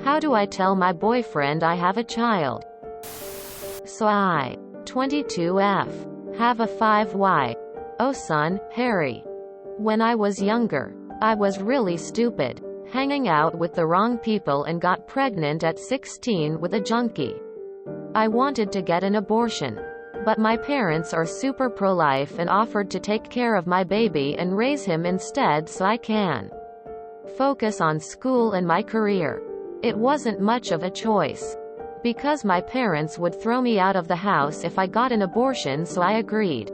How do I tell my boyfriend I have a child? So I, 22F, have a 5Y. Oh son, Harry. When I was younger, I was really stupid, hanging out with the wrong people and got pregnant at 16 with a junkie. I wanted to get an abortion. But my parents are super pro-life and offered to take care of my baby and raise him instead so I can focus on school and my career. It wasn't much of a choice. Because my parents would throw me out of the house if I got an abortion, so I agreed.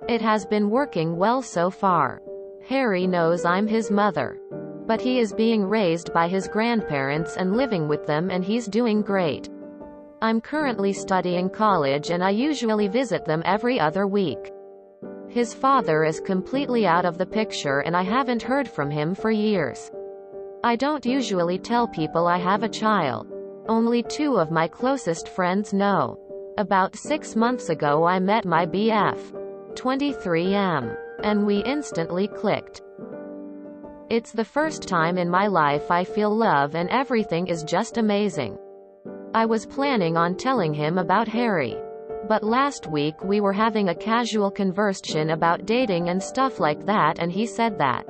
It has been working well so far. Harry knows I'm his mother. But he is being raised by his grandparents and living with them, and he's doing great. I'm currently studying college and I usually visit them every other week. His father is completely out of the picture and I haven't heard from him for years. I don't usually tell people I have a child. Only 2 of my closest friends know. About 6 months ago I met my BF, 23M, and we instantly clicked. It's the first time in my life I feel love and everything is just amazing. I was planning on telling him about Harry. But last week we were having a casual conversation about dating and stuff like that, and he said that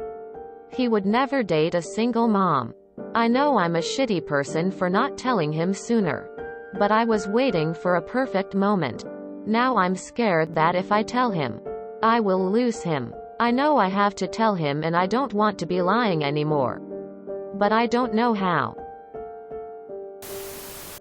he would never date a single mom. I know I'm a shitty person for not telling him sooner. But I was waiting for a perfect moment. Now I'm scared that if I tell him, I will lose him. I know I have to tell him and I don't want to be lying anymore. But I don't know how.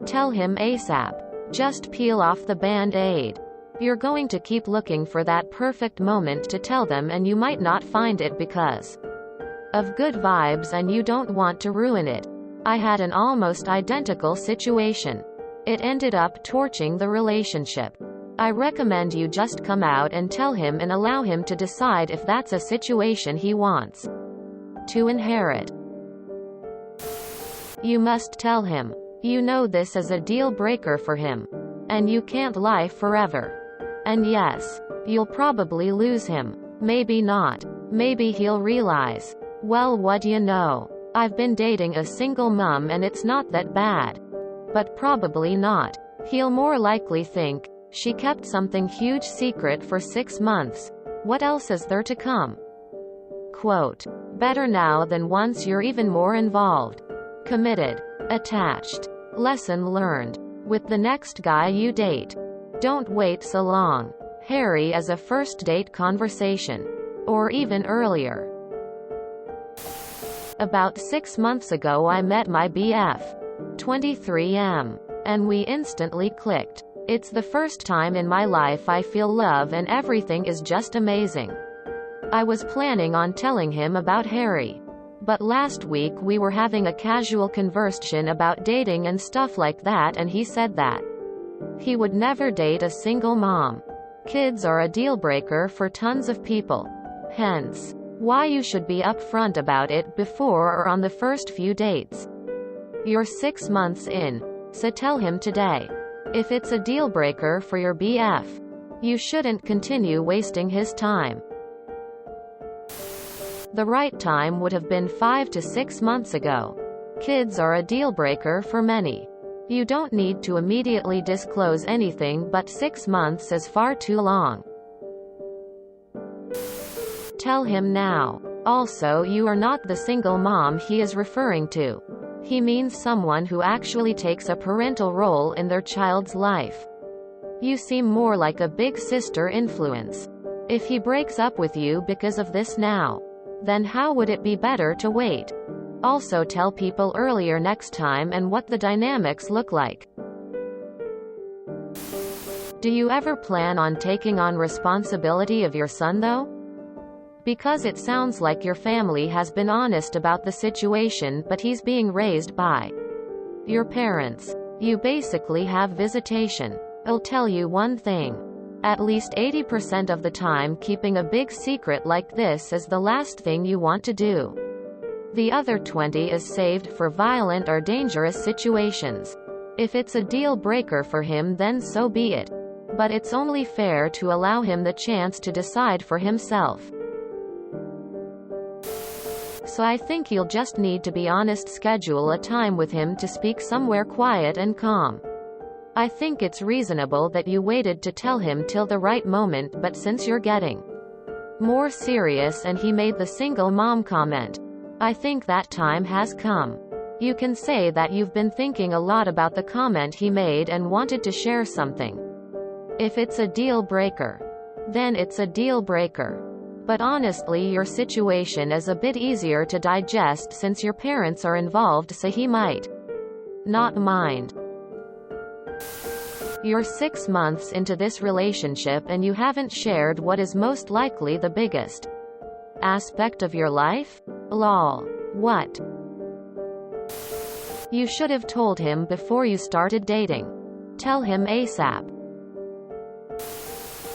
Tell him ASAP. Just peel off the band-aid. You're going to keep looking for that perfect moment to tell them, and you might not find it because of good vibes and you don't want to ruin it. I had an almost identical situation. It ended up torching the relationship. I recommend you just come out and tell him and allow him to decide if that's a situation he wants to inherit. You must tell him. You know this is a deal breaker for him. And you can't lie forever. And yes, you'll probably lose him. Maybe not. Maybe he'll realize, well, what do you know? I've been dating a single mom and it's not that bad. But probably not. He'll more likely think, she kept something huge secret for 6 months. What else is there to come? Quote, better now than once, you're even more involved. Committed. Attached. Lesson learned. With the next guy you date. Don't wait so long. Harry as a first date conversation. Or even earlier. About 6 months ago I met my BF, 23M, and we instantly clicked. It's the first time in my life I feel love and everything is just amazing. I was planning on telling him about Harry. But last week we were having a casual conversation about dating and stuff like that, and he said that he would never date a single mom. Kids are a deal breaker for tons of people. Hence, why you should be upfront about it before or on the first few dates. You're 6 months in, so tell him today. If it's a deal breaker for your BF, you shouldn't continue wasting his time. The right time would have been 5 to 6 months ago. Kids are a deal breaker for many. You don't need to immediately disclose anything, but 6 months is far too long. Tell him now. Also, you are not the single mom he is referring to. He means someone who actually takes a parental role in their child's life. You seem more like a big sister influence. If he breaks up with you because of this now, then how would it be better to wait? Also tell people earlier next time and what the dynamics look like. Do you ever plan on taking on responsibility of your son though? Because it sounds like your family has been honest about the situation, but he's being raised by your parents. You basically have visitation. I'll tell you one thing. At least 80% of the time keeping a big secret like this is the last thing you want to do. The other 20 is saved for violent or dangerous situations. If it's a deal breaker for him, then so be it. But it's only fair to allow him the chance to decide for himself. So I think you'll just need to be honest, schedule a time with him to speak somewhere quiet and calm. I think it's reasonable that you waited to tell him till the right moment, but since you're getting more serious and he made the single mom comment, I think that time has come. You can say that you've been thinking a lot about the comment he made and wanted to share something. If it's a deal breaker, then it's a deal breaker. But honestly, your situation is a bit easier to digest since your parents are involved, so he might not mind. You're 6 months into this relationship and you haven't shared what is most likely the biggest aspect of your life? Lol. What? You should have told him before you started dating. Tell him ASAP.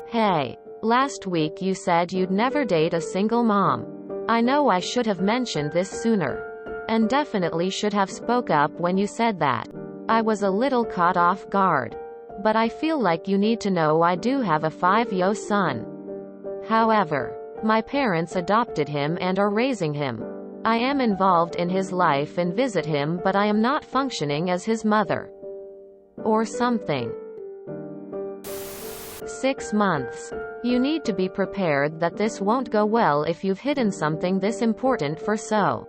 Hey. Last week you said you'd never date a single mom. I know I should have mentioned this sooner. And definitely should have spoke up when you said that. I was a little caught off guard. But I feel like you need to know I do have a 5-year-old son. However, my parents adopted him and are raising him. I am involved in his life and visit him, but I am not functioning as his mother. Or something. 6 months. You need to be prepared that this won't go well if you've hidden something this important for so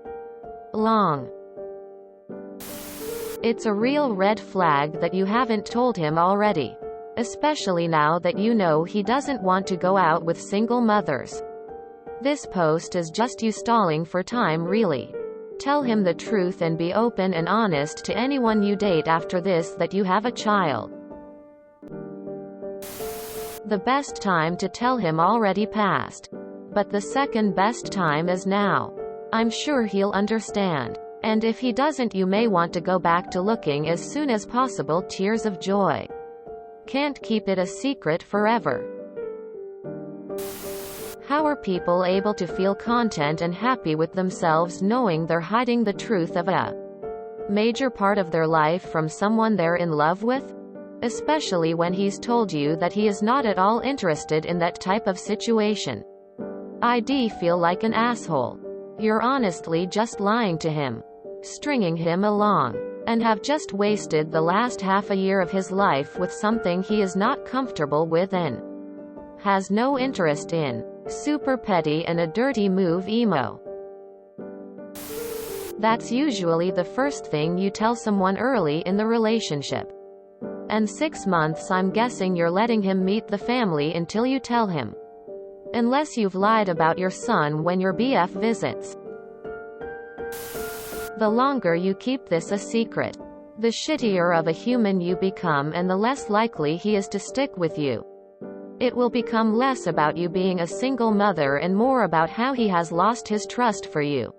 long. It's a real red flag that you haven't told him already. Especially now that you know he doesn't want to go out with single mothers. This post is just you stalling for time, really. Tell him the truth and be open and honest to anyone you date after this that you have a child. The best time to tell him already passed. But the second best time is now. I'm sure he'll understand. And if he doesn't, you may want to go back to looking as soon as possible. Tears of joy. Can't keep it a secret forever. How are people able to feel content and happy with themselves knowing they're hiding the truth of a major part of their life from someone they're in love with? Especially when he's told you that he is not at all interested in that type of situation. I'd feel like an asshole. You're honestly just lying to him, stringing him along, and have just wasted the last half a year of his life with something he is not comfortable with and has no interest in. Super petty and a dirty move emo. That's usually the first thing you tell someone early in the relationship. And 6 months, I'm guessing you're letting him meet the family until you tell him. Unless you've lied about your son when your BF visits. The longer you keep this a secret, the shittier of a human you become and the less likely he is to stick with you. It will become less about you being a single mother and more about how he has lost his trust for you.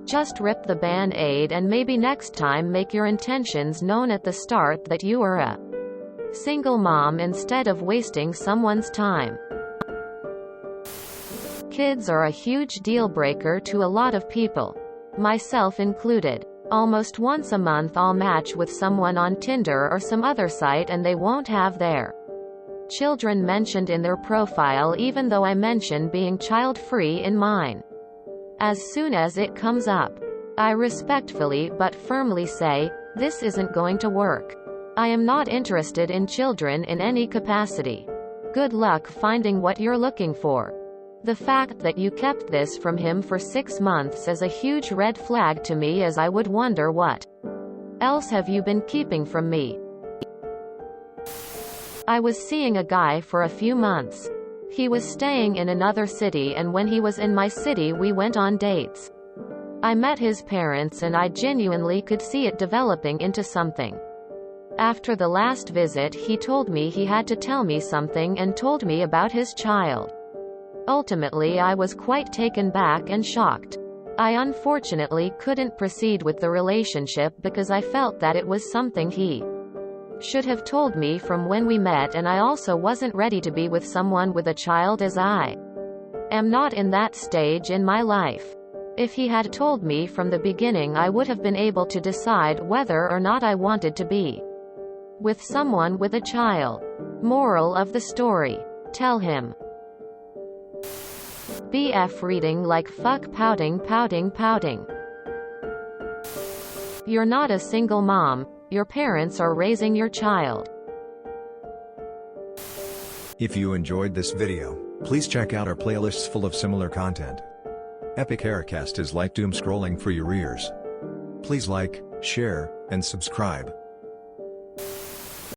Just rip the band-aid and maybe next time make your intentions known at the start that you are a single mom instead of wasting someone's time. Kids are a huge deal breaker to a lot of people, myself included. Almost once a month I'll match with someone on Tinder or some other site and they won't have their children mentioned in their profile, even though I mention being child-free in mine. As soon as it comes up, I respectfully but firmly say, this isn't going to work. I am not interested in children in any capacity. Good luck finding what you're looking for. The fact that you kept this from him for 6 months is a huge red flag to me, as I would wonder what else have you been keeping from me. I was seeing a guy for a few months. He was staying in another city, and when he was in my city we went on dates. I met his parents and I genuinely could see it developing into something. After the last visit he told me he had to tell me something and told me about his child. Ultimately I was quite taken back and shocked. I unfortunately couldn't proceed with the relationship because I felt that it was something he should have told me from when we met, and I also wasn't ready to be with someone with a child, as I am not in that stage in my life. If he had told me from the beginning, I would have been able to decide whether or not I wanted to be with someone with a child. Moral of the story: tell him. BF reading like fuck pouting pouting pouting. You're not a single mom. Your parents are raising your child. If you enjoyed this video, please check out our playlists full of similar content. Epic Haircast is like doom scrolling for your ears. Please like, share, and subscribe.